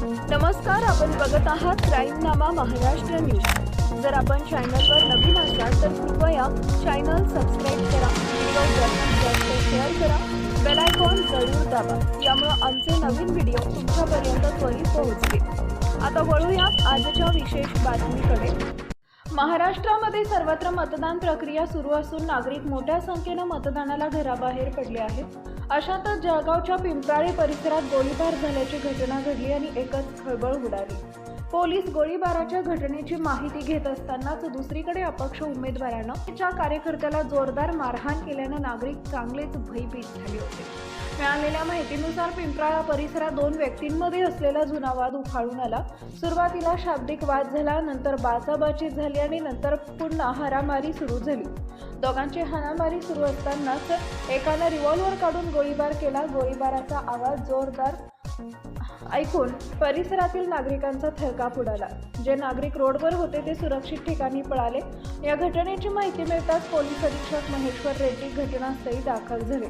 नमस्कार, आपण बघत आहात क्राईमनामा महाराष्ट्र न्यूज। जर आपण चॅनलवर नवीन असाल तर कृपया चॅनल सबस्क्राईब करा, व्हिडिओ जास्तीत जास्त शेअर करा, बेल आयकॉन जरूर दाबा, यामुळे आमचे नवीन व्हिडिओ तुमच्यापर्यंत त्वरित पोहोचतील। आता वळूया आजच्या विशेष बातमीकडे। महाराष्ट्रामध्ये सर्वत्र मतदान प्रक्रिया सुरू असून नागरिक मोठ्या संख्येने मतदानाला घराबाहेर पडले आहेत। अशातच जळगावच्या पिंपराळे परिसरात गोळीबार झाल्याची घटना घडली आणि एकच खळबळ उडाली। पोलीस गोळीबाराच्या घटनेची माहिती घेत असतानाच दुसरीकडे अपक्ष उमेदवारानं त्याच्या कार्यकर्त्याला जोरदार मारहाण केल्याने नागरिक चांगलेच भयभीत झाले होते। मिळालेल्या माहितीनुसार पिंपराळा परिसरात दोन व्यक्तींमध्ये असलेला जुना वाद उफाळून आला। सुरुवातीला शाब्दिक वाद झाला, नंतर बाचाबाची झाली आणि नंतर पुन्हा हाणामारी सुरू झाली। दोघांची हाणामारी सुरू असतानाच एकाने रिव्हॉल्वर काढून गोळीबार केला। गोळीबाराचा आवाज जोरदार ऐकून परिसरातील नागरिकांचा थरकाप उडाला। जे नागरिक रोडवर होते ते सुरक्षित ठिकाणी पळाले। या घटनेची माहिती मिळताच पोलीस अधीक्षक महेश्वर रेड्डी घटनास्थळी दाखल झाले।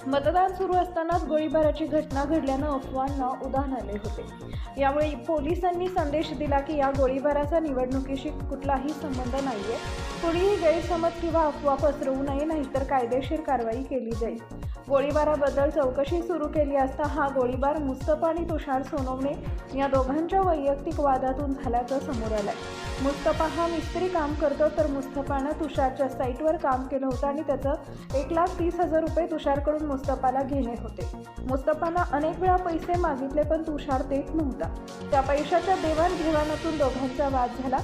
मतदान सुरू असतानाच गोळीबाराची घटना घडल्यानं अफवांना उधाण आले होते। यामुळे पोलिसांनी संदेश दिला की या गोळीबाराचा निवडणुकीशी कुठलाही संबंध नाहीये। कुणीही गैरसमज किंवा अफवा पसरवू नये, नाहीतर कायदेशीर कारवाई केली जाईल। गोळीबाराबद्दल चौकशी सुरू केली असता हा गोळीबार मुस्तफा आणि तुषार सोनवणे या दोघांच्या वैयक्तिक वादातून झाल्याचं समोर आलंय। मुस्तफा हा मिस्त्री काम करतो, तर मुस्तफानं तुषारच्या साईटवर काम केलं होतं आणि त्याचं 1,30,000 रुपये तुषारकडून मुस्तफाला घेणे होते। मुस्तफानं अनेक वेळा पैसे मागितले, पण तुषार देत नव्हता। त्या पैशाच्या देवाणघेवाणातून दोघांचा वाद झाला।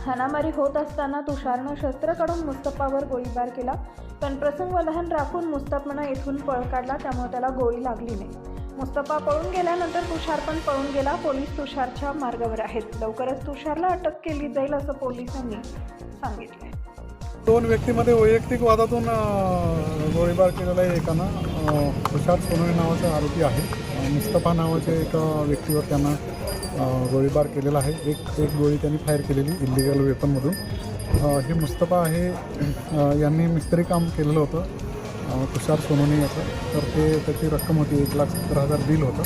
हाणामारी होत असताना तुषारनं शस्त्र काढून मुस्तफावर गोळीबार केला, पण प्रसंग लहान राखून मुस्तफानं येथून पळ काढला, त्यामुळे त्याला गोळी लागली नाही। मुस्तफा पळून गेल्यानंतर तुषार पण पळून गेला। पोलीस तुषारच्या मार्गावर आहेत। लवकरच तुषारला अटक केली जाईल असं पोलिसांनी सांगितले। दोन व्यक्तीमध्ये वैयक्तिक वादातून गोळीबार केलेला आहे एकानं। तुषार सोनवणे नावाचा आरोपी आहे। मुस्तफा नावाच्या एका व्यक्तीवर त्यांना गोळीबार केलेला आहे। एक गोळी त्यांनी फायर केलेली इल्लिगल वेपनमधून। हे मुस्तफा आहे, यांनी मिस्त्री काम केलेलं होतं तुषार सोनवणे याचं। तर त्याची रक्कम होती 1,70,000 बिल होतं,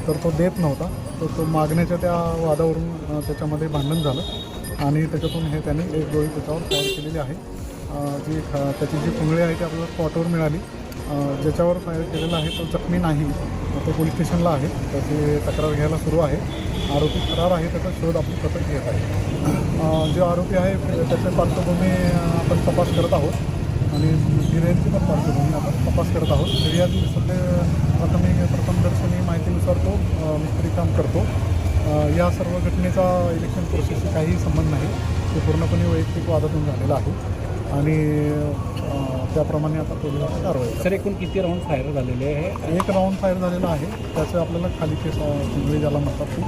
तर तो देत नव्हता। तर तो मागण्याच्या त्या वादावरून त्याच्यामध्ये भांडण झालं आणि त्याच्यातून हे त्यांनी एक गोळी त्याच्यावर फायर केलेली आहे। त्याची जी पुंगळी आहे ती आपल्याला स्पॉटवर मिळाली। ज्याच्यावर फायर केलेला आहे तो जखमी नाही, तो पोलीस स्टेशनला आहे। त्याची तक्रार घ्यायला सुरू आहे। आरोपी फरार आहे, त्याचा शोध आपण पथक घेत आहे। जो आरोपी आहे त्याच्या पार्श्वभूमी आपण तपास करत आहोत आणि गिऱ्हाईकाची पण पार्श्वभूमी आपण तपास करत आहोत। फिर्यादी सध्या प्रथमदर्शनी माहितीनुसार तो मिस्त्री काम करतो। या सर्व घटनेचा इलेक्शन प्रोसेसशी काहीही संबंध नाही। तो पूर्णपणे वैयक्तिक वादातून झालेला आहे आणि त्याप्रमाणे आता पोलिसांची कारवाई। सर, एकूण किती राऊंड फायर झालेले आहे? एक राऊंड फायर झालेला आहे। त्याचं आपल्याला खाली केस पुंगळी ज्याला म्हणतात ती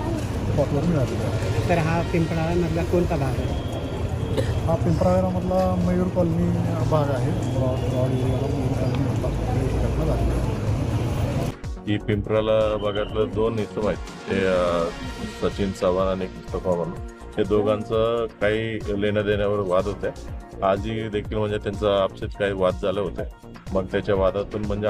स्पॉटवर मिळालेली आहे। तर हा पिंपळाळामधला कोणता भाग आहे? हा पिंपराळ्यामधला मयूर कॉलनी भाग आहे। मयूर कॉलनीमधला घटना झाली आहे। ही पिंपराला भागातलं दोन इसम आहेत, ते सचिन चव्हाण आणि मुस्तफा म्हणून। हे दोघांचं काही लेण्या देण्यावर वाद होते। आजही देखील म्हणजे त्यांचा आपसेच काही वाद झाले होते। मग त्याच्या वादातून म्हणजे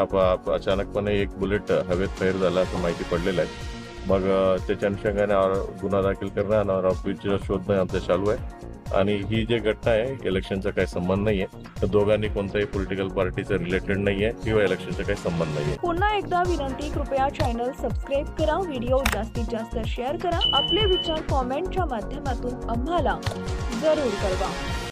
अचानकपणे एक बुलेट हवेत फायर झाला असं माहिती पडलेलं आहे। मग त्याच्या अनुषंगाने गुन्हा दाखल करणं आणि आरोपीचा शोधणं आमचं चालू आहे। आणि ही जी घटना आहे इलेक्शनचा काही संबंध नाहीये। तर दोघांनी कोणत्याही पॉलिटिकल पार्टीचं रिलेटेड नाहीये किंवा इलेक्शनचा काही संबंध नाहीये। पुन्हा एकदा विनंती, कृपया चॅनल सबस्क्राईब करा, व्हिडिओ जास्तीत जास्त शेअर करा, आपले विचार कॉमेंटच्या माध्यमातून आम्हाला जरूर कळवा।